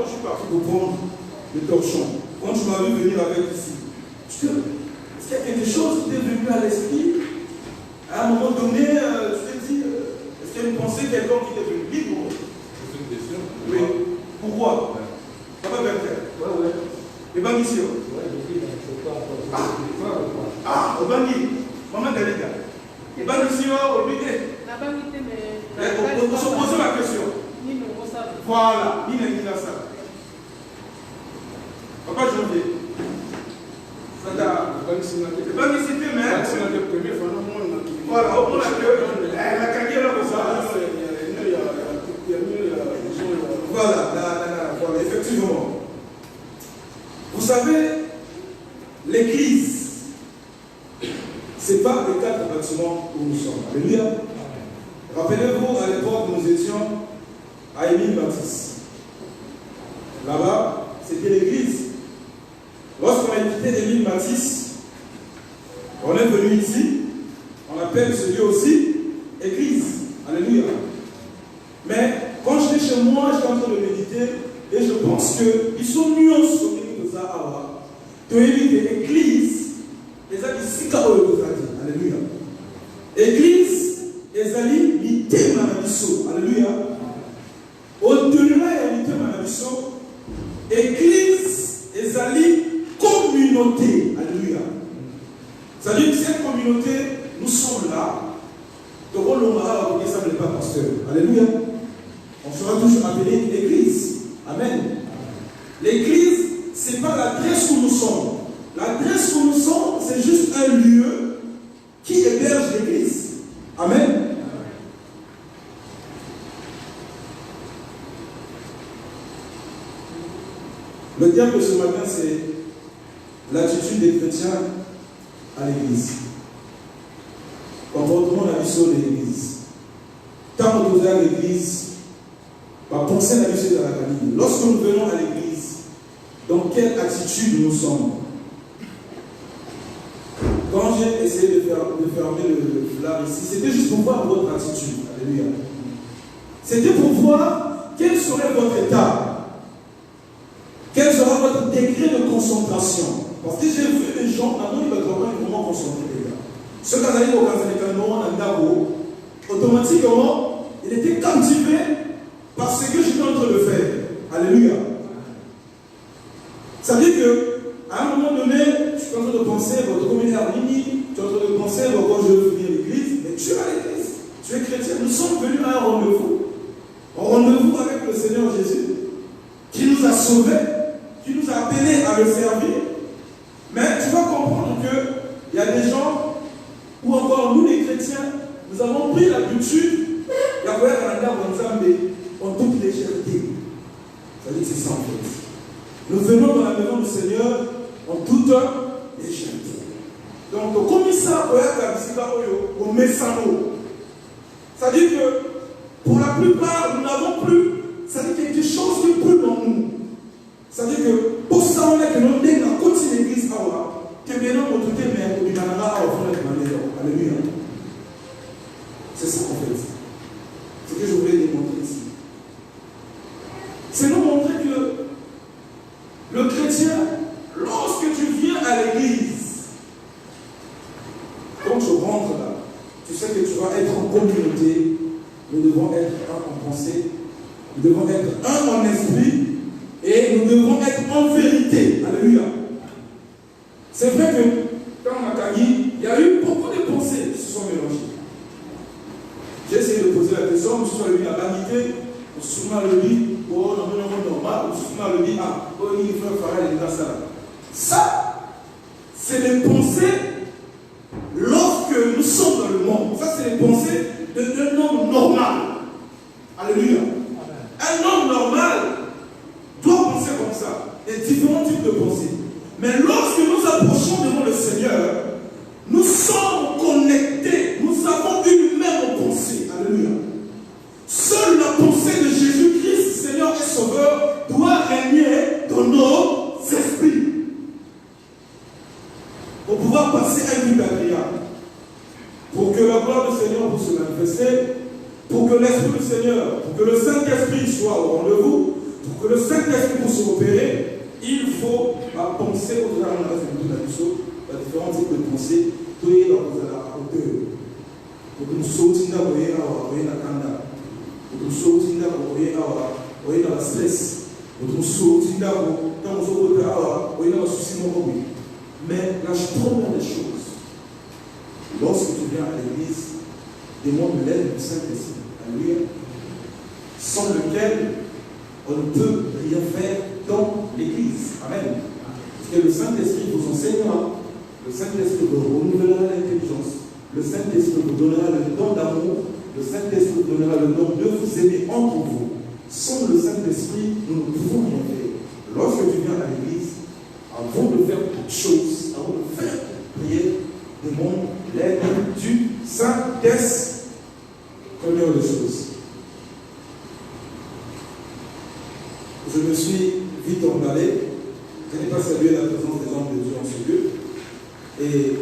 je suis parti pour prendre le torchon. Quand tu m'as vu venir avec ici, est-ce qu'il y a quelque chose qui t'est venu à l'esprit? À un moment donné, tu t'es dit, est-ce qu'il y a une pensée, quelqu'un qui t'est venu libre? C'est une question. Oui. Pourquoi? Ça va bien faire. Ouais. Et bien ici. Ouais, je dis, il ne faut pas. Ah, au Bangui. Maman Dalida. Et bien ici, au Bangui. La banque était, mais. On se pose la question. Voilà, Nina ça. Papa Janvier. C'est pas une cité, mais. Voilà, au moins la carrière là comme ça. Voilà, effectivement. Vous savez, l'église, c'est pas les 4 bâtiments où nous sommes. Alléluia. Rappelez-vous, à l'époque, nous étions à Émile Baptiste. Là-bas, c'était l'église. Lorsqu'on a quitté Émile Baptiste, on est venu ici, on appelle ce lieu aussi église. Alléluia. Mais quand j'étais chez moi, j'étais en train de méditer et je pense qu'ils sont nuances au niveau de Zahawa. De l'église, les amis, si alléluia. Église, les amis, l'ité manabiso. Alléluia. Au-delà, il y a l'ité manabiso. Église, les amis, communauté. Alléluia. C'est-à-dire que cette communauté, nous sommes là. Donc, on l'aura, ça ne l'est pas pasteur. Alléluia. On sera toujours appelé l'église. Amen. L'église, ce n'est pas l'adresse où nous sommes. L'adresse où nous sommes, c'est juste un lieu qui héberge l'église. Amen. Le thème de ce matin, c'est l'attitude des chrétiens à l'église. Comportement de la mission de l'église. Quand on est à l'église, penser à la mission de la famille. Lorsque nous venons à l'église, dans quelle attitude nous sommes? Quand j'ai essayé de fermer le flard ici, c'était juste pour voir votre attitude. Alléluia. C'était pour voir quel serait votre état. Quel sera votre degré de concentration. Parce que j'ai vu les gens, maintenant ils vont vraiment concentrer les gars. Ceux qui arrivent au Kazanekano, automatiquement, il était captivé par ce que j'étais en train de faire. Alléluia. Ça veut dire qu'à un moment donné, tu es en train de penser, votre communauté harmonie, tu es en train de penser, quand je veux venir à l'église, mais tu es à l'église, tu es chrétien. Nous sommes venus à un rendez-vous. Un rendez-vous avec le Seigneur Jésus, qui nous a sauvés, qui nous a appelés à le servir. Mais tu vas comprendre qu'il y a des gens, ou encore nous les chrétiens, nous avons pris l'habitude, il y a en toute légèreté. Ça veut dire que c'est ça en fait. Nous venons dans la maison du Seigneur en toute légèreté. Donc, comme ça, au Messano. Ça veut dire que pour la plupart, nous n'avons plus, ça veut dire quelque chose qui est plus dans nous. Ça veut dire que pour ça, on est que nous avons continué l'église à voir, que maintenant, on tout est mais au Binanana à offrir de manière. Alléluia. C'est ça en fait. Ce que je voulais démontrer ici. C'est nous montrer que le chrétien, lorsque tu viens à l'église, quand tu rentres là, tu sais que tu vas être en communauté, nous devons être un en pensée, nous devons être un en esprit, et nous devons être en vérité. Alléluia. C'est vrai que, quand on a gagné, il y a eu beaucoup de pensées qui se sont mélangées. J'ai essayé de poser la question, je suis allé à la vanité, on se souvient le dit, oh, non, normal, on se souvient le dit, ah, oh, il faut faire les ça. Ça, c'est les pensées lorsque nous sommes dans le monde. Ça, c'est les pensées d'un homme normal. Alléluia. Un homme normal doit penser comme ça. Il y a différents types de pensées. Mais lorsque nous approchons devant le Seigneur, nous sommes connectés. Nous avons une même pensée. Alléluia. Seule la pensée de Jésus-Christ, Seigneur et Sauveur, doit régner dans nos esprits. Pour pouvoir passer à une vie agréable. Pour que la gloire du Seigneur puisse se manifester. Pour que l'Esprit du Seigneur, pour que le Saint-Esprit soit au rendez-vous. Pour que le Saint-Esprit pour se repérer, il faut penser au-delà de la différents types de pensées, tout est dans la hauteur. Pour que nous sautions dans la kanda, pour que nous sautions dans la stress, pour que nous sautions dans le souci. Mais la première des choses, lorsque tu viens à l'église, demande l'aide du Saint-Esprit, alléluia, sans lequel on ne peut rien faire dans l'église. Amen. Parce que le Saint-Esprit vous enseignera, le Saint-Esprit vous renouvellera l'intelligence, le Saint-Esprit vous donnera le don d'amour, le Saint-Esprit vous donnera le don de vous aimer entre vous. Sans le Saint-Esprit, nous ne pouvons rien faire. Lorsque tu viens à l'église, avant de faire toute chose, avant de faire prière, demande l'aide du Saint-Esprit. Première des choses. Je me suis vite emballé. Je n'ai pas salué la présence des hommes de Dieu en ce lieu. Et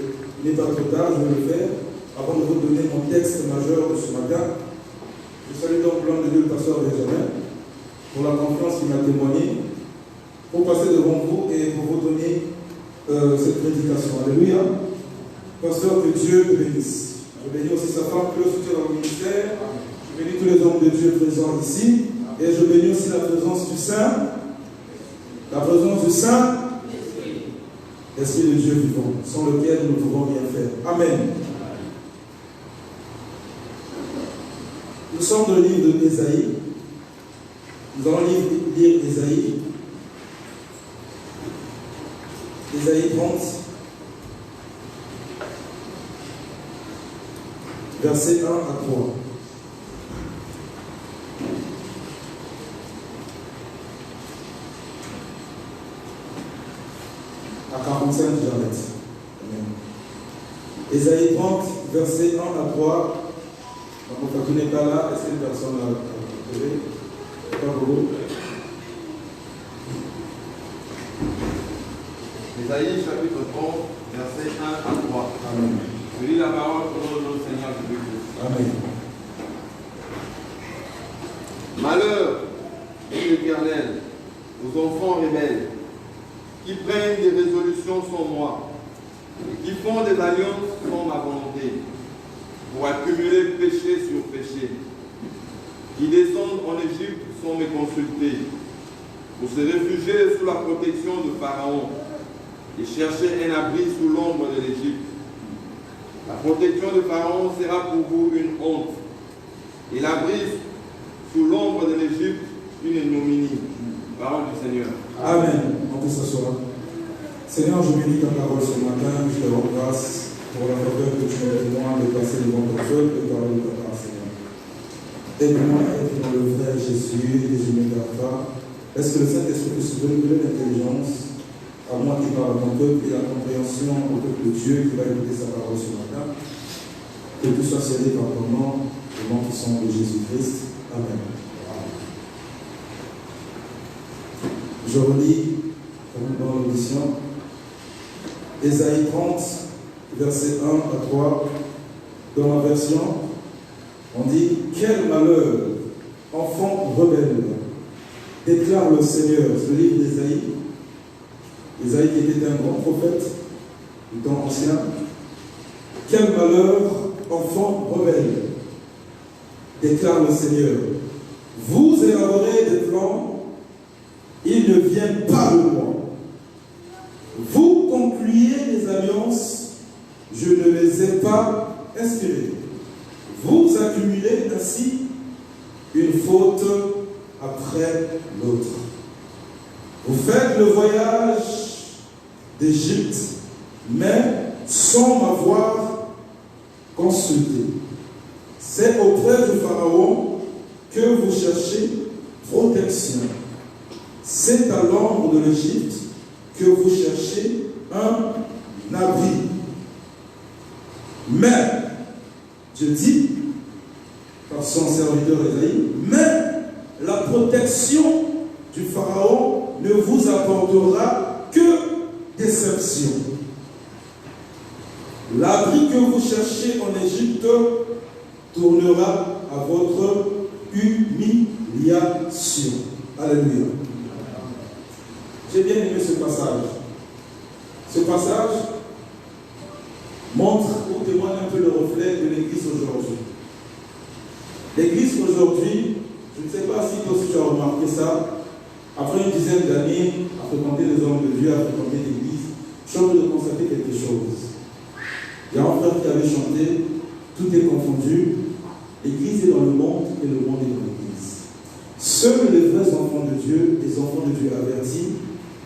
il n'est pas trop tard, je vais le faire. Avant de vous donner mon texte majeur de ce matin, je salue donc l'homme de Dieu, le pasteur Benjamin, pour la confiance qu'il m'a témoignée, pour passer devant vous et pour vous donner cette prédication. Alléluia. Pasteur, que Dieu te bénisse. Je bénis aussi sa femme qui le soutient dans le ministère. Je bénis tous les hommes de Dieu présents ici. Et je bénis aussi la présence du Saint. La présence du Saint. L'Esprit de Dieu vivant, sans lequel nous ne pouvons rien faire. Amen. Nous sommes dans le livre d'Ésaïe. Nous allons lire Ésaïe. Ésaïe 30. Versets 1 à 3. À 45, j'arrête. Ésaïe 30, versets 1 à 3. Donc, tu n'es pas là. Est-ce qu'une personne a trouvé? Pas beaucoup. Ésaïe chapitre 30, versets 1 à 3. Amen. Je lis la parole au nom de notre Seigneur Jésus-Christ. Amen. Malheur, dit l'Éternel, aux enfants rebelles, qui prennent des résolutions sans moi, et qui font des alliances sans ma volonté, pour accumuler péché sur péché, qui descendent en Égypte sans me consulter, pour se réfugier sous la protection de Pharaon, et chercher un abri sous l'ombre de l'Égypte. La protection de Pharaon sera pour vous une honte, et l'abri sous l'ombre de l'Égypte une ignominie. Parole du Seigneur. Amen. On peut s'asseoir. Seigneur, je bénis ta parole ce matin. Je te rends grâce pour la faveur que tu me témoignes de passer devant ton peuple et parler de ta part, Seigneur. Aide-moi à être dans le vrai Jésus et je ne m'égare pas. Est-ce que le Saint-Esprit puisse donner l'intelligence à moi qui parle à ton peuple et la compréhension au peuple de Dieu qui va écouter sa parole ce matin? Que tout soit scellé par ton nom, le nom qui sont de Jésus-Christ. Amen. Je relis, comme dans l'audition, Ésaïe 30, versets 1 à 3. Dans ma version, on dit « Quel malheur, enfant rebelle, déclare le Seigneur ». C'est le livre d'Ésaïe. Ésaïe qui était un grand prophète du temps ancien. « Quel malheur, enfant rebelle, déclare le Seigneur. Vous élaborez des plans, ils ne viennent pas de moi. Vous concluez des alliances, je ne les ai pas inspirées. Vous accumulez ainsi une faute après l'autre. Vous faites le voyage d'Égypte, mais sans m'avoir consulté. C'est auprès du Pharaon que vous cherchez protection. C'est à l'ombre de l'Égypte que vous cherchez un abri. Mais, je dis, par son serviteur Ésaïe, mais la protection du Pharaon ne vous apportera que déception. L'abri que vous cherchez en Égypte tournera à votre humiliation. Alléluia. J'ai bien aimé ce passage. Ce passage montre ou témoigne un peu le reflet de l'Église aujourd'hui. L'Église aujourd'hui, je ne sais pas si toi aussi tu as remarqué ça, après une dizaine d'années à fréquenter les hommes de Dieu, à fréquenter l'Église, je suis en train de constater quelque chose. Il y a un frère qui avait chanté, tout est confondu, l'Église est dans le monde et le monde est dans l'Église. Seuls les vrais enfants de Dieu, les enfants de Dieu avertis,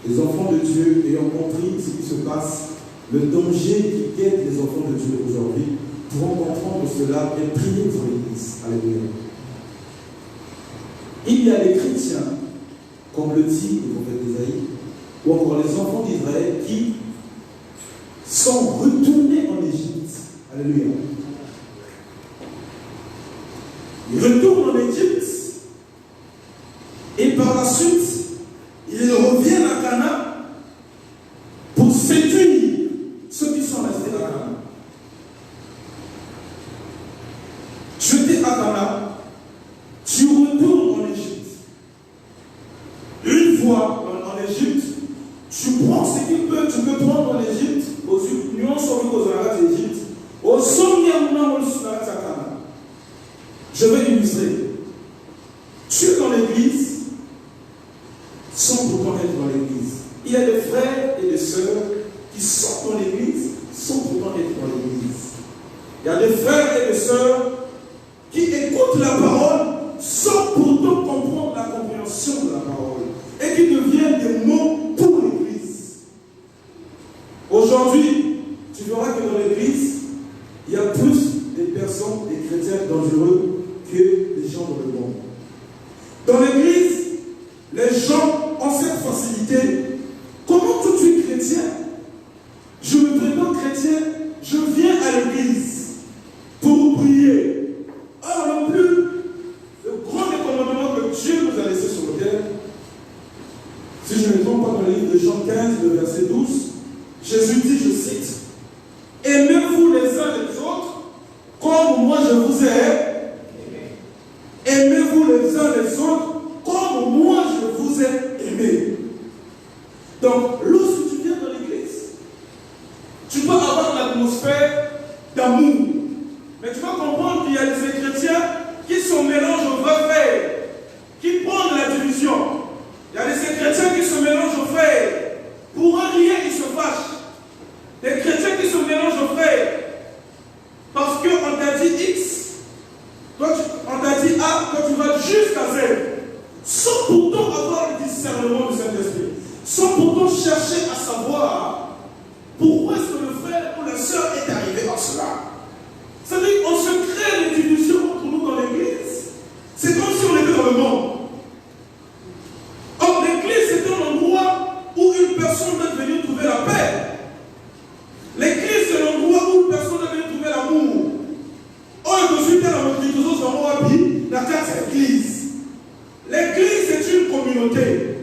les enfants de Dieu ayant compris ce qui se passe, le danger qui guette les enfants de Dieu aujourd'hui, pourront comprendre cela et prier pour l'Église. Alléluia. Il y a les chrétiens, comme le dit le prophète Isaïe, ou encore les enfants d'Israël qui sont retournés en Égypte. Alléluia. Ils retournent en Égypte et par la suite, ils reviennent à Canaan pour séduire ceux qui sont restés à Canaan. Jeté à Canaan, tu retournes en Égypte. Une fois en Égypte, tu prends ce que tu peux prendre en Égypte, aux unions sont aux arabes d'Égypte, aux sommières à Canaan. Je vais illustrer. Tu es dans l'église sans pourtant être dans l'église. Il y a des frères et des sœurs qui sortent dans l'église sans pourtant être dans l'église. Il y a des frères et des sœurs qui écoutent la parole sans pourtant comprendre la compréhension de la parole et qui deviennent des mots pour l'église. Aujourd'hui, tu verras que dans l'église, il y a plus de personnes, des chrétiens dangereux que les gens dans le monde. Dans l'église, les gens ont cette facilité. Comment toi tu es chrétien? Je me prétends chrétien, je viens à l'église pour prier. Or, le grand commandement que Dieu nous a laissé sur la terre, si je ne me trompe pas dans le livre de Jean 15, le verset 12, Jésus dit, je cite, aimez-vous les uns les autres comme moi je vous ai. Aimez-vous les uns les autres comme moi je vous ai aimé. Donc, lorsque tu viens dans l'église, tu peux avoir l'atmosphère d'amour. Mais tu vas comprendre qu'il y a des chrétiens qui se mélangent aux frères, qui prennent la division. Il y a des chrétiens qui se mélangent aux frères. Pour un rien, ils se fâchent. Des chrétiens qui se mélangent aux frères. Parce qu'on t'a dit X, toi, on t'a dit A, toi tu vas jusqu'à Z. Sans pourtant avoir le discernement du Saint-Esprit. Sans pourtant chercher à savoir pourquoi est-ce que le frère ou la sœur est arrivé à cela. C'est-à-dire qu'on se crée des divisions entre nous dans l'église. C'est comme si on était dans le monde. Or, l'église est un endroit où une personne doit venir trouver la paix. L'église est l'endroit où une personne doit venir trouver l'amour. Or, je suis dans la Motricosos dans Moabi, la terre c'est l'église. L'église est une communauté.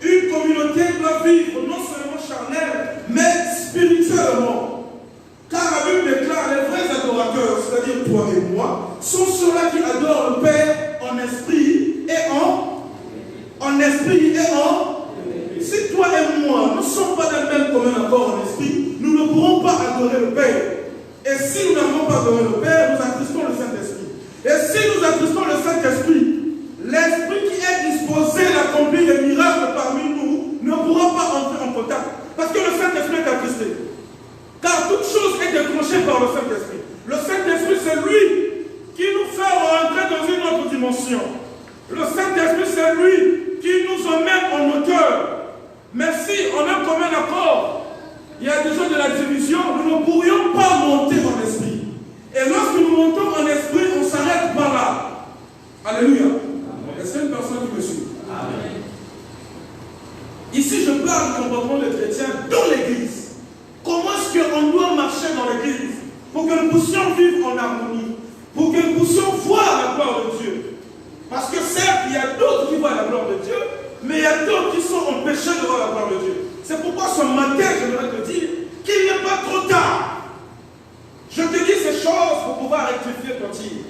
Une communauté doit vivre non seulement charnelle, mais spirituellement. Car la Bible déclare les vrais adorateurs, c'est-à-dire toi et moi, sont ceux-là qui adorent le Père en esprit et en esprit et en. Si toi et moi ne sommes pas d'un même commun accord en esprit, nous ne pourrons pas adorer le Père. Et si nous n'avons pas adoré le Père, nous attristons le Saint-Esprit. Et si nous attristons le Saint-Esprit, l'Esprit qui est disposé d'accomplir les miracles parmi nous ne pourra pas entrer en contact. Parce que le Saint-Esprit est attristé. Car toute chose est déclenchée par le Saint-Esprit. Le Saint-Esprit, c'est lui qui nous fait rentrer dans une autre dimension. Le Saint-Esprit, c'est lui qui nous emmène en hauteur. Mais si on a un commun accord, il y a des choses de la division, nous ne pourrions pas monter en esprit. Et lorsque nous montons en esprit, on s'arrête par là. Alléluia. Est-ce qu'il y a une personne qui me suit? Amen. Ici, je parle du comportement des chrétiens dans l'église. Comment est-ce qu'on doit marcher dans l'église pour que nous puissions vivre en harmonie, pour que nous puissions voir la gloire de Dieu? Parce que certes, il y a d'autres qui voient la gloire de Dieu, mais il y a d'autres qui sont empêchés de voir la gloire de Dieu. C'est pourquoi ce matin, j'aimerais te dire qu'il n'est pas trop tard. Je te dis ces choses pour pouvoir rectifier ton tir.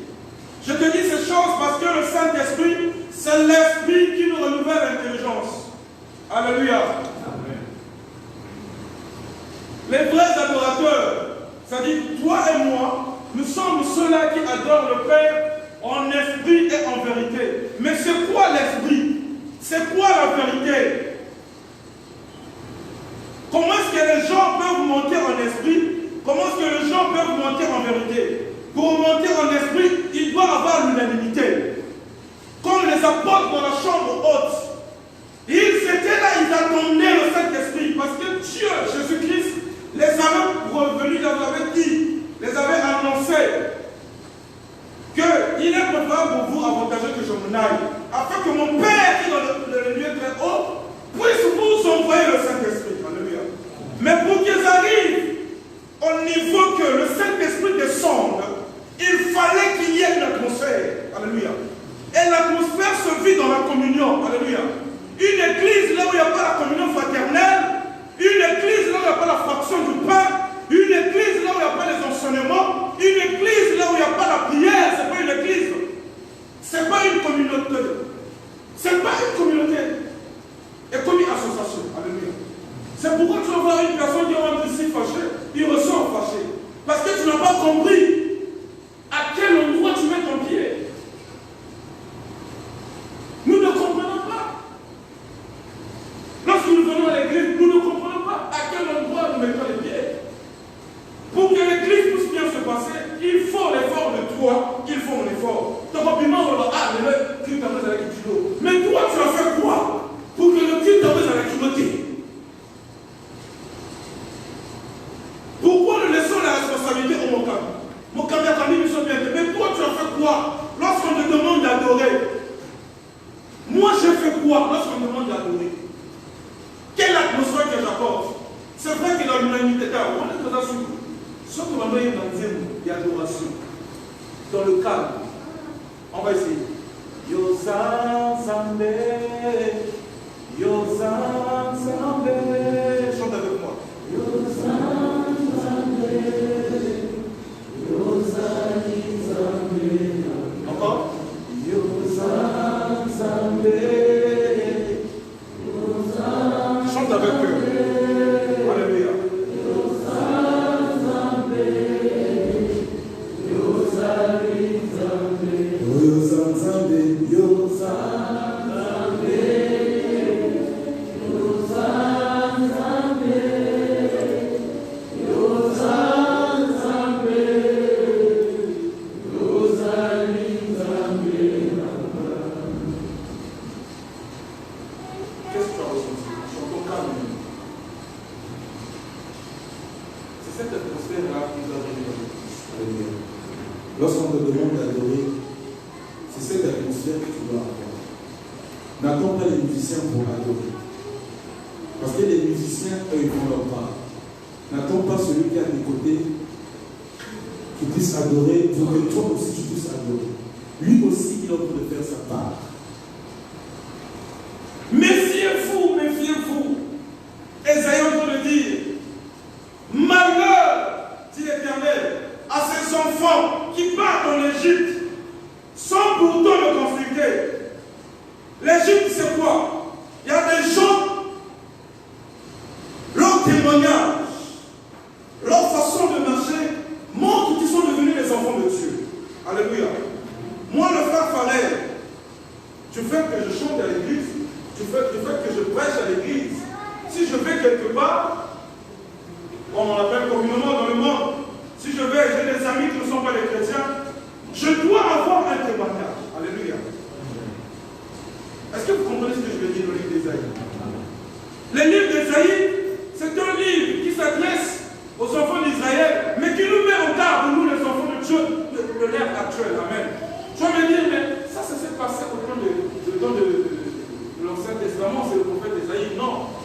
Je te dis ces choses parce que le Saint-Esprit, c'est l'Esprit qui nous renouvelle l'intelligence. Alléluia. Les vrais adorateurs, c'est-à-dire toi et moi, nous sommes ceux-là qui adorent le Père en esprit et en vérité. Mais c'est quoi l'esprit? C'est quoi la vérité? Comment est-ce que les gens peuvent monter en esprit? Comment est-ce que les gens peuvent monter en vérité? Pour monter en esprit, il doit avoir l'unanimité. Comme les apôtres dans la chambre haute. Ils étaient là, ils attendaient le Saint-Esprit. Parce que Dieu, Jésus-Christ, les avait revenus, les avait dit, les avait annoncé qu'il est préférable pour vous avantageux que je m'en aille. Afin que mon Père qui est dans le lieu très haut puisse vous envoyer le Saint-Esprit. Alléluia. Mais pour qu'ils arrivent au niveau que le Saint-Esprit descende, il fallait qu'il y ait une atmosphère. Alléluia. Et l'atmosphère se vit dans la communion. Alléluia. Une église là où il n'y a pas la communion fraternelle, une église là où il n'y a pas la fraction du pain, une église là où il n'y a pas les enseignements, une église là où il n'y a pas la prière, ce n'est pas une église. Ce n'est pas une communauté. Ce n'est pas une communauté. Et comme une association. Alléluia. C'est pourquoi tu vas voir une personne qui rentre ici fâchée, il ressort fâché. Parce que tu n'as pas compris à quel endroit tu mets ton pied. Nous ne comprenons pas. Lorsque nous venons à l'église, nous ne comprenons pas à quel endroit nous mettons les pieds. Pour que l'église puisse bien se passer, il faut l'effort de toi, il faut mon effort. Ton compliment, on va dire, le Christ t'amène à la culture. Mais toi, tu as fait quoi pour que le Christ t'amène à la culture? Pourquoi nous laissons la responsabilité au Mokam? Mokam et Kami, nous sommes bien. Mais toi, tu as fait quoi lorsqu'on te demande d'adorer? Moi, j'ai fait quoi lorsqu'on me demande d'adorer? Quelle atmosphère que j'apporte? C'est vrai que dans l'unanimité, on est très assuré. Sauf que maintenant, il y a une deuxième d'adoration. Dans le calme. On va essayer. Yosan Sambe, Yosan Sambe. Chante avec moi. Yosan Sambe, Yosan Sambe. Encore? Yosan Sambe, Yosan. Chante avec eux. Alléluia. Lorsqu'on te demande d'adorer, c'est cette atmosphère que tu dois avoir. N'attends pas les musiciens pour adorer. Parce que les musiciens, eux, ils font leur part. N'attends pas celui qui est à tes côtés qui puisse adorer pour que toi aussi tu puisses adorer. Lui aussi, il est en train de faire sa part. Méfiez-vous, méfiez-vous. Esaïe est en train de dire, malheur, dit l'Éternel, à ces enfants qui partent en Égypte sans pourtant le conflicter. L'Égypte, c'est quoi? Il y a des gens, leur témoignage, leur façon de marcher montre qu'ils sont devenus les enfants de Dieu. Alléluia. Moi, le frère Farel, tu fais que je chante à l'église, tu fais que je prêche à l'église. Si je vais quelque part, on l'appelle communément dans le monde, si je vais, j'ai des amis qui ne sont pas des chrétiens, je dois avoir un témoignage. Alléluia. Est-ce que vous comprenez ce que je veux dire dans le livre d'Ésaïe? Le livre d'Ésaïe, c'est un livre qui s'adresse aux enfants d'Israël, mais qui nous met en garde, nous les enfants de Dieu, de l'ère actuelle. Amen. Je vais me dire, mais ça s'est passé au temps de l'Ancien Testament, c'est le prophète Ésaïe. Non.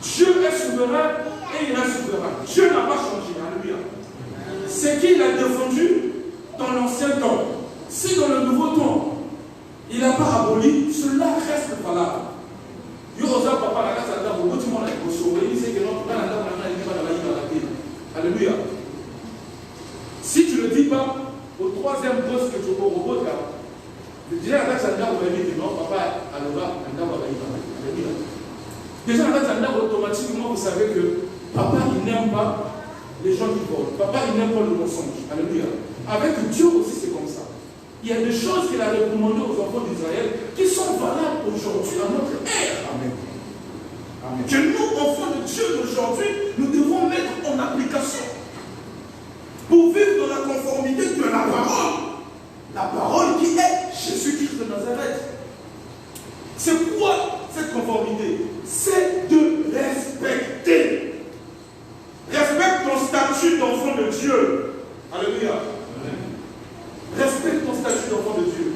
Dieu est souverain et il est souverain. Dieu n'a pas changé. Alléluia. Ce qu'il a défendu dans l'ancien temps, si dans le nouveau temps, il n'a pas aboli, cela reste valable. Alléluia. Si tu ne le dis pas, au troisième poste que tu as au robot, déjà la date va dire non, papa, alors là, alléluia. Déjà la date automatiquement, vous savez que Papa, il n'aime pas les gens qui volent. Papa, il n'aime pas le mensonge. Alléluia. Avec Dieu aussi, c'est comme ça. Il y a des choses qu'il a recommandées aux enfants d'Israël qui sont valables aujourd'hui à notre ère. Amen. Amen. Que nous, enfants de Dieu d'aujourd'hui, nous devons mettre en application pour vivre dans la conformité de la parole. La parole qui est Jésus-Christ de Nazareth. C'est quoi cette conformité? C'est de respecter. Respecte ton statut d'enfant de Dieu. Alléluia. Amen. Respecte ton statut d'enfant de Dieu.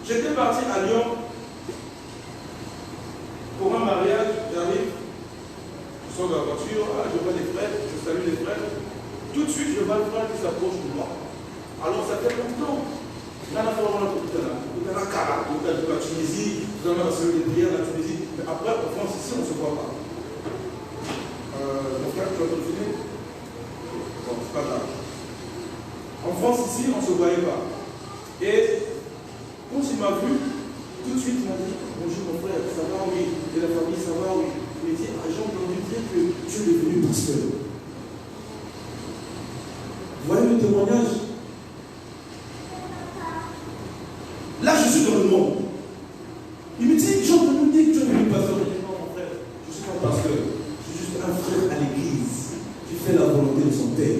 J'étais parti à Lyon pour un mariage. J'arrive, je sors de la voiture, je vois les frères, je salue les frères. Tout de suite, je vois le frère qui s'approche de moi. Alors ça fait longtemps. Là, la Tunisie, nous avons reçu des prières la Tunisie. Mais après, en France, ici, on ne se voit pas. Mon frère, tu vas continuer? Bon, c'est pas grave. En France, ici, on ne se voyait pas. Et quand il m'a vu, tout de suite, il m'a dit bonjour mon frère, ça va, oui. Et la famille, ça va, oui. Il m'a dit j'ai entendu dire que tu es devenu pasteur. Vous voyez le témoignage? Là, je suis dans le monde. Il me dit j'ai entendu dire que tu es devenu pasteur. Je dis non, mon frère, je ne suis pas pasteur. Je suis juste un frère à l'église qui fait la volonté de son père.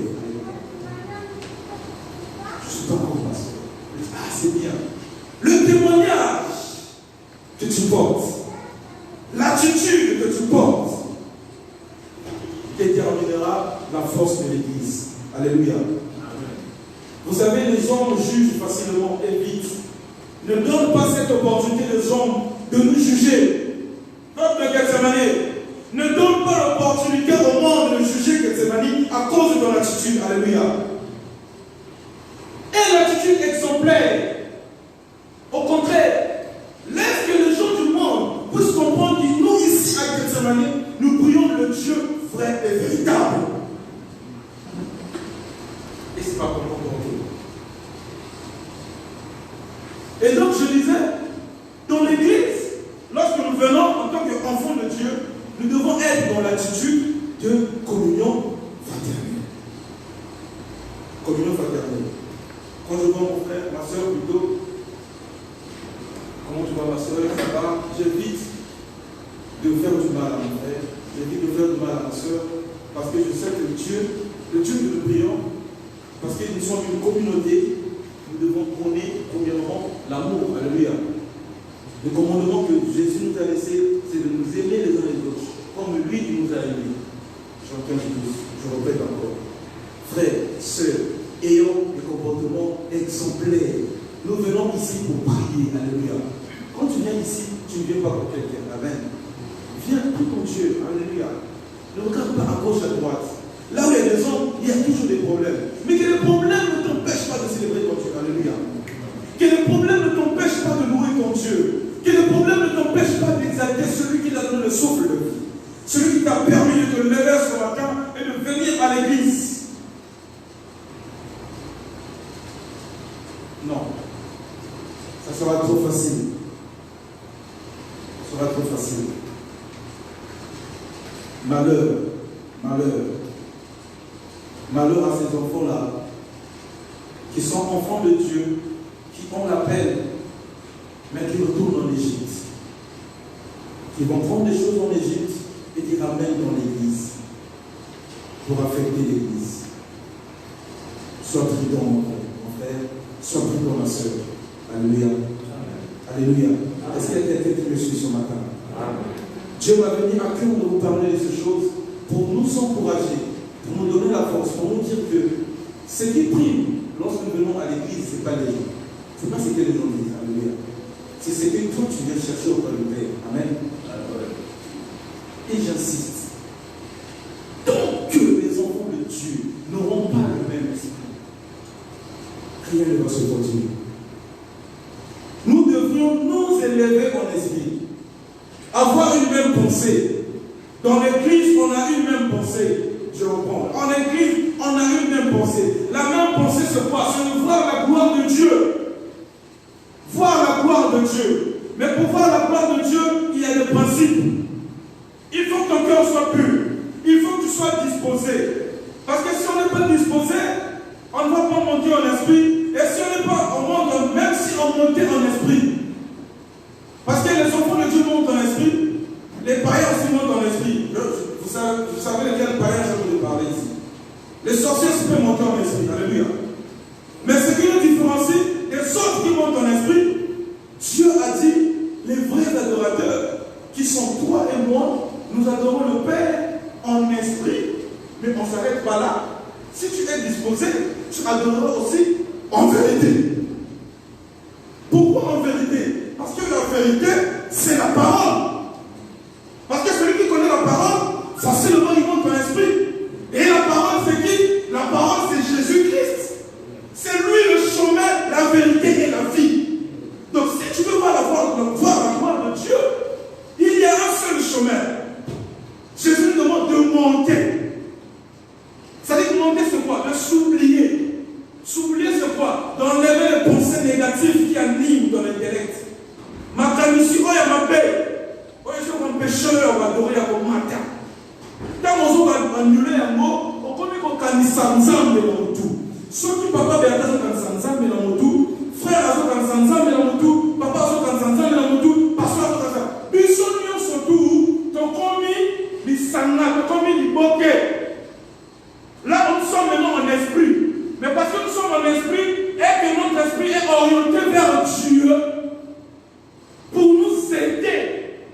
Je ne suis pas encore pasteur. Je dis ah, c'est bien. Le témoignage que tu portes, l'attitude que tu portes, déterminera la force de l'église. Alléluia. Amen. Vous savez, les hommes jugent facilement et vite. Ne donne pas cette opportunité aux hommes de nous juger. Peuple de Gethsemane, ne donne pas l'opportunité au monde de nous juger Gethsemane à cause de ton attitude. Alléluia. Et l'attitude exemplaire. Au contraire, laisse que les gens du monde puissent comprendre que nous, ici à Gethsemane, nous prions le Dieu vrai et véritable. Et c'est pas comment on dit. Et donc je disais, dans l'église, lorsque nous venons en tant qu'enfants de Dieu, nous devons être dans l'attitude de communion fraternelle. Communion fraternelle. Quand je vois mon frère, ma soeur plutôt, comment tu vois ma soeur, ça va, j'évite de faire du mal à mon frère, j'évite de faire du mal à ma soeur, parce que je sais que Dieu, le Dieu que nous prions, parce que nous sommes une communauté, nous devons prôner premièrement l'amour. Alléluia. Le commandement que Jésus nous a laissé, c'est de nous aimer les uns les autres, comme lui il nous a aimés. Je répète encore. Frères, sœurs, ayons des comportements exemplaires. Nous venons ici pour prier. Alléluia. Quand tu viens ici, tu ne viens pas pour quelqu'un. Amen. Viens pour ton Dieu. Alléluia. Ne regarde pas à gauche, à droite. Là où il y a des hommes, il y a toujours des problèmes. Mais que les problèmes ne t'empêchent pas de célébrer ton Dieu. Alléluia. Que les problèmes ne t'empêchent pas de louer ton Dieu. Que les problèmes ne t'empêchent pas d'exalter celui qui t'a donné le souffle de vie. Celui qui t'a permis de te lever ce matin et de venir à l'église. Non. Ça sera trop facile. Ça sera trop facile. Malheur. Malheur. Malheur à ces enfants-là qui sont enfants de Dieu, qui ont la peine, mais qui retournent en Égypte. Qui vont prendre des choses en Égypte et qui ramènent dans l'église pour affecter l'église. Sois prudent, mon frère, sois prudent, ma soeur. Alléluia. Alléluia. Est-ce qu'il y a quelqu'un qui me suit ce matin? Amen. Dieu m'a venu à cœur de vous parler de ces choses pour nous encourager, pour nous donner la force, pour nous dire que ce qui prime lorsque nous venons à l'église, ce n'est pas les gens. Ce n'est pas ce que les gens disent. Alléluia. C'est ce que toi tu viens chercher auprès du Père. Amen. Et j'insiste. Tant que les enfants de Dieu n'auront pas le même esprit, rien ne va se produire. Nous devrions nous élever en esprit, avoir une même pensée. Dans l'église, on a une même pensée. Je reprends. En église, on a une même pensée. La même pensée se passe, c'est de voir la gloire de Dieu. Voir la gloire de Dieu. Mais pour voir la gloire de Dieu, il y a des principes. Il faut que ton cœur soit pur. Il faut que tu soit disposé. Parce que si on n'est pas disposé, on ne va pas monter en esprit. Et si on n'est pas, on monte, même si on montait en esprit. Parce que les enfants de Dieu montent en esprit, les païens aussi montent en esprit. Vous savez lesquels païens j'ai envie de parler ici. Les sorciers peuvent monter en esprit. Alléluia. Mais ce qui nous différencie des autres qui montent en esprit, Dieu a dit, les vrais adorateurs, qui sont toi et moi, nous adorons le Père en esprit, mais on ne s'arrête pas là. Si tu es disposé, tu adoreras aussi en vérité. Pourquoi en vérité? Parce que la vérité, c'est la parole. Parce que celui qui connaît la parole, facilement il monte en esprit. Et la parole, c'est qui? La parole, c'est Jésus-Christ. C'est lui le chemin, la vérité et la vie. Donc si tu veux voir la gloire de Dieu, il y a un seul chemin. Jésus nous demande de monter. C'est-à-dire que monter, c'est quoi? De s'oublier. S'oublier, c'est quoi? D'enlever les pensées négatives qui animent ton intellect. Ma tradition, il y a ma paix. Je suis un pécheur, on va adorer à mon matin. Quand on va annuler un mot, on connaît qu'on canisa ensemble dans tout. Ceux qui papa Béata sont ensemble dans tout, frère sont ensemble dans tout, papa sont ensemble dans tout, pasteur sont ensemble. Bisogno surtout, ton commis, l'isanga, ton commis, l'ibokeh. Là, nous sommes maintenant en esprit. Mais parce que nous sommes en esprit et que notre esprit est orienté vers Dieu, pour nous aider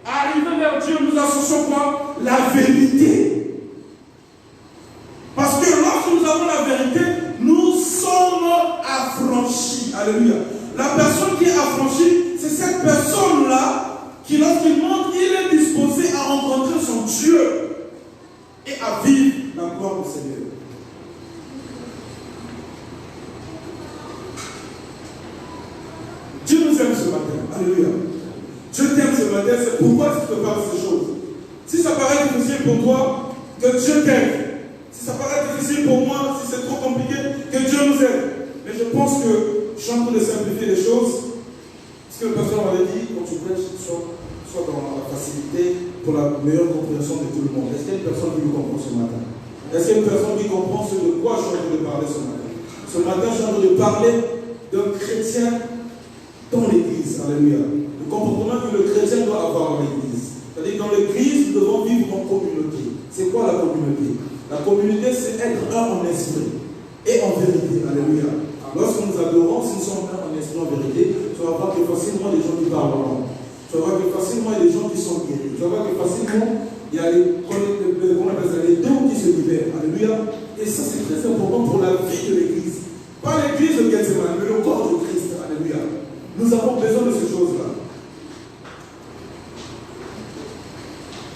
à arriver vers Dieu, nous associons quoi? La vérité. Parce que lorsque nous avons la vérité, nous sommes affranchis. Alléluia. La personne qui est affranchie, c'est cette personne-là qui, lorsqu'il monte, il est disposé à rencontrer son Dieu et à vivre la gloire du Seigneur. Dieu nous aime ce matin. Alléluia. Dieu t'aime ce matin, c'est pourquoi tu te parles ces choses. Si ça paraît difficile pour toi, que Dieu t'aime. Si ça paraît difficile pour moi, si c'est trop compliqué, que Dieu nous aime. Mais je pense que je suis en train de simplifier les choses. Parce que le pasteur m'avait dit, quand tu prêches, sois dans la facilité pour la meilleure compréhension de tout le monde. Est-ce qu'il y a une personne qui nous comprend ce matin? Est-ce qu'il y a une personne qui comprend ce de quoi je suis en train de parler ce matin? Ce matin, je suis en train de parler d'un chrétien dans l'église. Alléluia. Le comportement que le chrétien doit avoir dans l'église. C'est-à-dire dans l'église, nous devons vivre en communauté. C'est quoi la communauté? La communauté, c'est être un en esprit et en vérité. Alléluia. Lorsque nous adorons, si nous sommes un en esprit et en vérité, tu vas voir que facilement les gens qui parlent en langue. Tu vas voir que facilement il y a des gens qui sont guéris. Tu vas voir que facilement il y a les dons qui se libèrent. Alléluia. Et ça, c'est très important pour la vie de l'église. Pas l'église de Gethsemane, mais le corps de Christ. Alléluia. Nous avons besoin de ces choses-là.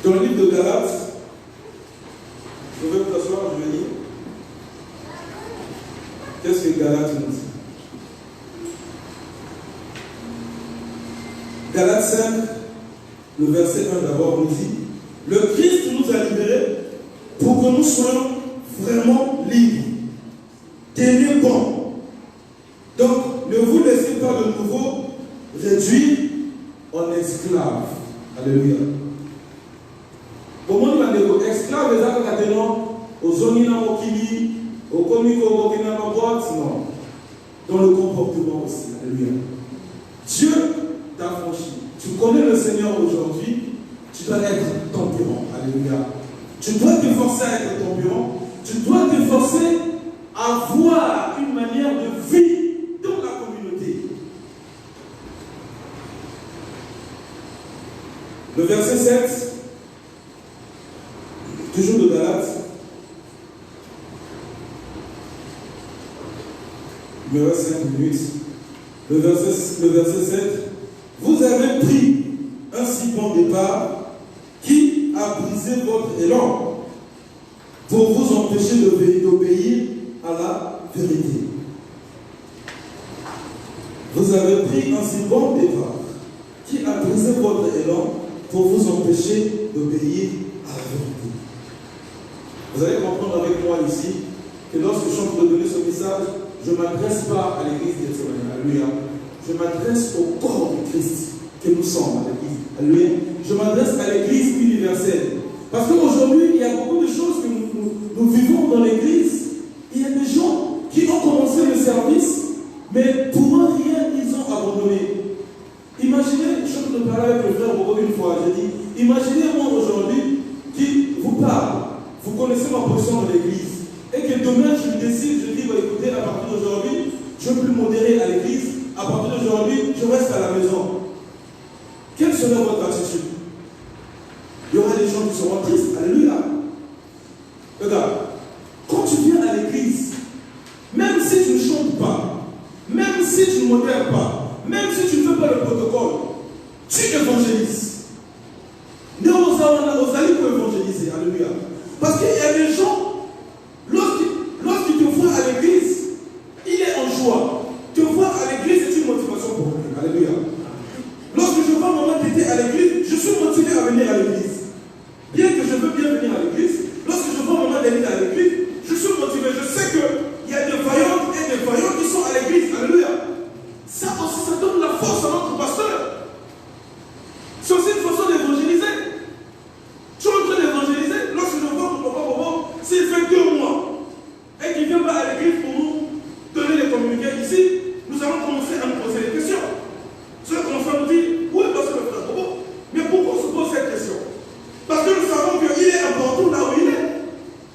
Dans le livre de Galates, je vais vous asseoir, je vais lire. Qu'est-ce que Galates nous dit? Galates 5, le verset 1 d'abord nous dit: le Christ nous a libérés pour que nous soyons vraiment libres, d'aimer bon. Donc, ne vous laissez pas de nouveau réduire en esclaves. Alléluia. Comment nous avons esclaves les actes aux onina mokili, aux comico mokina boîte? Non. Dans le comportement aussi. Alléluia. Dieu t'a franchi. Tu connais le Seigneur aujourd'hui, tu dois être tempérant. Alléluia. Tu dois t'efforcer à être tempérant. Tu dois t'efforcer à avoir une manière de vivre dans la communauté. Le verset 7, toujours de Galates, il me reste 5 minutes. Le verset 7, vous avez pris un si bon départ qui a brisé votre élan pour vous empêcher d'obéir à la vérité. Vous avez pris un si bon départ qui a brisé votre élan pour vous empêcher d'obéir à la vérité. Vous allez comprendre avec moi ici que lorsque je suis en train de donner ce message, je ne m'adresse pas à l'église d'Etsemane. Alléluia. Je m'adresse au corps de Christ que nous sommes à l'église. Alléluia. Je m'adresse à l'église universelle. Parce qu'aujourd'hui, il y a beaucoup de choses que nous vivons dans l'église. Il y a des gens qui ont commencé le service, mais pour rien, ils ont abandonné. Imaginez, je peux te parler avec le frère Bobo une fois, j'ai dit, imaginez-moi aujourd'hui qui vous parle, vous connaissez ma position dans l'église, et que demain je décide, je dis, bah, écoutez, à partir d'aujourd'hui, je ne veux plus modérer à l'église, à partir d'aujourd'hui, je reste à la maison. Quelle serait votre attitude? Il y aura des gens qui seront tristes, alléluia. Regarde, quand tu viens à l'église, même si tu ne chantes pas, même si tu ne modères pas, même si tu ne fais pas le protocole, tu évangélises. Nous, aux alliés pour évangéliser, alléluia. Parce qu'il y a des gens, lorsqu'ils te voient à l'église, il est en joie. Te voir à l'église est une motivation pour lui, alléluia. Lorsque je vois maman qui était à l'église, je suis motivé à venir à l'église. Bien que je veux bien venir à l'église, lorsque je vois maman venir à l'église, je suis motivé. Je sais qu'il y a des vaillantes et des vaillants qui sont à l'église, alléluia. Ça aussi, ça donne la force à notre pasteur. C'est aussi une façon d'évangéliser. Tu es en train d'évangéliser. Lorsque je vois mon papa Bobo, s'il fait 2 mois et qu'il ne vient pas à l'église pour nous donner les communiqués ici, nous allons commencer à nous poser des questions. Ceux qui commencent à nous dire, où est passé le frère Bobo? Mais pourquoi on se pose cette question? Parce que nous savons qu'il est important là où il est.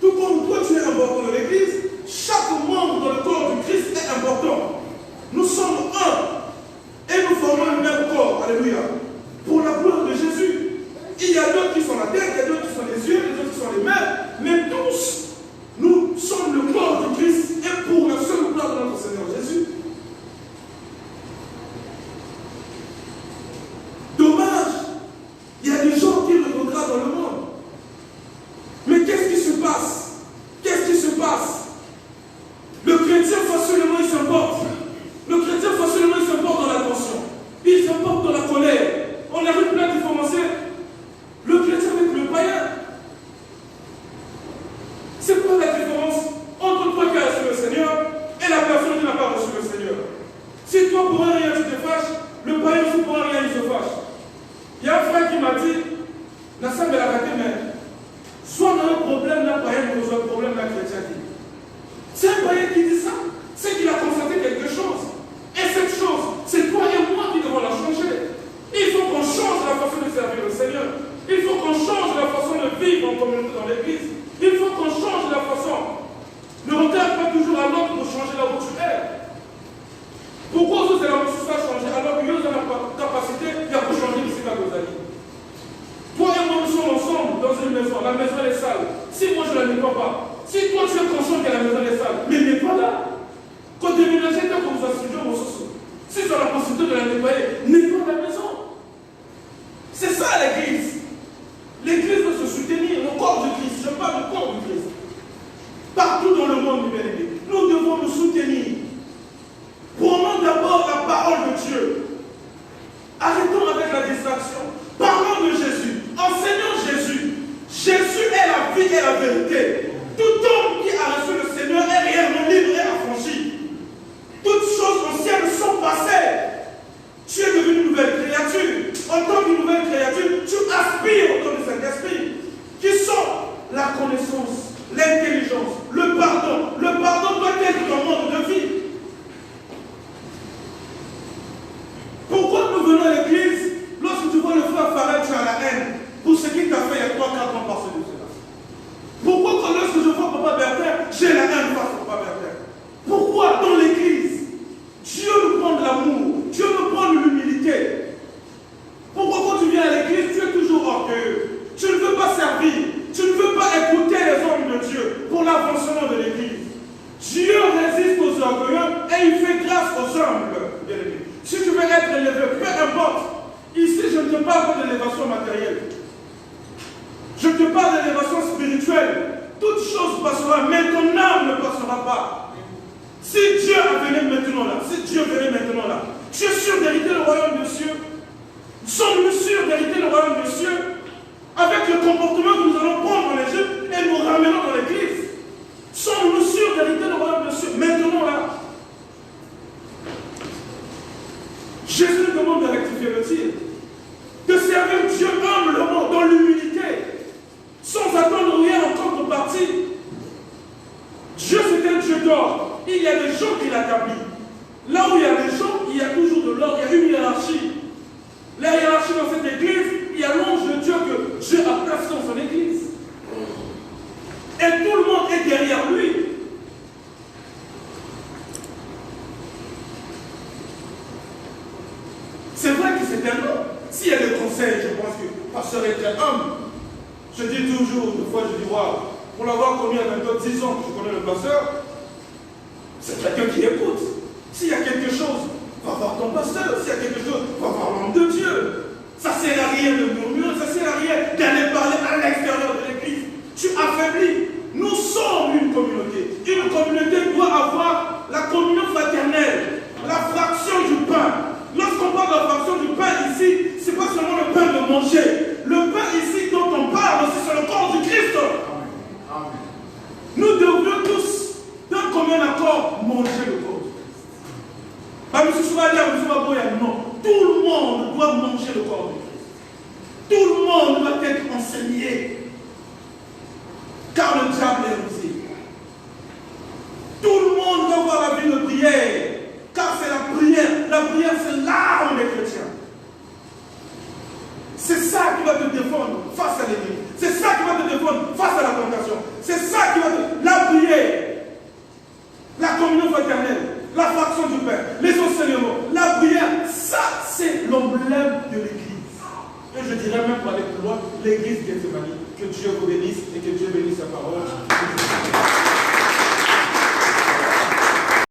Tout comme toi tu es important dans l'église, chaque membre dans le corps du Christ est important. Nous sommes un et nous formons le même corps. Alléluia. Pour la gloire de Jésus. Il y a d'autres qui sont la tête, il y a d'autres qui sont les yeux, les autres qui sont les mains. Mais tous, nous sommes le corps du Christ et pour la seule gloire de notre Seigneur Jésus. Dommage, il y a des gens qui le regardent dans le monde. Mais qu'est-ce qui se passe? Qu'est-ce qui se passe? Le chrétien, facilement, il s'emporte. Le chrétien, facilement, il s'emporte dans la tension. Il s'emporte dans la colère. On a vu plein d'informations. Le chrétien avec le païen. C'est quoi la différence entre toi qui as reçu le Seigneur et la personne qui n'a pas reçu le Seigneur? Si toi, pour un rien, tu te fâches, le païen aussi, pour un rien, il se fâche. Il y a un frère qui m'a dit, Nassam de la raté, mais soit on a un problème d'un païen, ou un problème d'un chrétien. C'est un païen qui dit ça. C'est qu'il a constaté quelque chose. Et cette chose, c'est toi et moi qui devons la changer. Il faut qu'on change la façon de servir le Seigneur. Il faut qu'on change la façon de vivre en communauté dans l'église. Il faut qu'on change la façon. Ne regarde pas toujours à l'autre pour changer là où tu es. Pourquoi vous allez pas changer alors que vous avez la capacité de changer ici à vos amis? Toi et moi, nous sommes ensemble dans une maison. La maison est sale. Si moi je ne la nettoie pas, si toi tu es conscient que la maison est sale, mais nettoie là. Quand déménagez, quand vous assumez vos sources, si tu as la possibilité de la nettoyer, nettoie la maison. C'est ça l'église. L'église doit se soutenir, le corps du Christ. Je parle du corps du Christ. Partout dans le monde, nous devons nous soutenir. Prenons d'abord la parole de Dieu. Arrêtons avec la distraction. Parlons de Jésus. Enseignons Jésus. Jésus est la vie et la vérité. Tout homme qui a reçu le Seigneur est réellement libre et affranchi. Toutes choses anciennes sont passées. Tu es devenu une nouvelle créature. En tant qu'une nouvelle créature, tu aspires au nom de Saint-Esprit, qui sont la connaissance, l'intelligence, le pardon. Le pardon doit être ton mode de vie. Pourquoi nous venons à l'église? Lorsque tu vois le frère Farel, tu as la haine pour ce qu'il t'a fait il y a 3-4 ans par celui de cela. Pourquoi quand lorsque je vois Papa Bertin, j'ai la haine face à Papa Bertin? Pourquoi dans l'église, Dieu nous prend de l'amour, Dieu nous prend de l'humilité? Pourquoi quand tu viens à l'église, tu es toujours orgueilleux? Tu ne veux pas servir, tu ne veux pas écouter les hommes de Dieu pour l'avancement de l'église. Dieu résiste aux orgueilleux et il fait grâce aux humbles. Si tu veux être élevé, peu importe. Ici, je ne te parle pas d'élévation matérielle. Je te parle d'élévation spirituelle. Toute chose passera, mais ton âme ne passera pas. Si Dieu venait maintenant là, tu es sûr d'hériter le royaume des cieux? Sommes-nous sûrs d'hériter le royaume des cieux avec le comportement que nous allons prendre en Égypte et nous ramenons dans l'église? Sommes-nous sûrs d'hériter le royaume des cieux maintenant là? Jésus nous demande de rectifier le tir, de servir Dieu humblement, dans l'humilité. il y a des gens qui l'établissent. Là où il y a des gens, il y a toujours de l'ordre, il y a une hiérarchie. La hiérarchie dans cette église, il y a l'ange de Dieu que Dieu a placé dans son église. Et tout le monde est derrière lui. C'est vrai que c'est un homme. S'il y a des conseils, je pense que le pasteur est un homme. Je dis toujours, une fois je dis, waouh, pour l'avoir connu à 10 ans que je connais le pasteur, c'est quelqu'un qui écoute. S'il y a quelque chose, va voir ton pasteur. S'il y a quelque chose, va voir l'homme de Dieu. Ça ne sert à rien de murmurer, ça ne sert à rien d'aller parler à l'extérieur de l'église. Tu affaiblis. Nous sommes une communauté. Une communauté doit avoir la communion fraternelle, la fraction du pain. Lorsqu'on parle de la fraction du pain ici, ce n'est pas seulement le pain de manger. Le pain ici dont on parle aussi, c'est le corps du Christ. Amen. Nous devons tous, d'un commun accord, manger le corps du Christ. Non, tout le monde doit manger le corps du Christ. Tout le monde doit être enseigné. Car le diable est rusé. Tout le monde doit avoir la vie de prière. Car c'est la prière. La prière, c'est l'arme des chrétiens. C'est ça qui va te défendre face à l'ennemi. C'est ça qui va te défendre face à la tentation. C'est ça qui va te... La prière, la communion fraternelle, la fraction du pain, les enseignements, la prière, ça, c'est l'emblème de l'Église. Et je dirais même pour aller plus loin, l'Église Gethsemane. Que Dieu vous bénisse et que Dieu bénisse sa parole.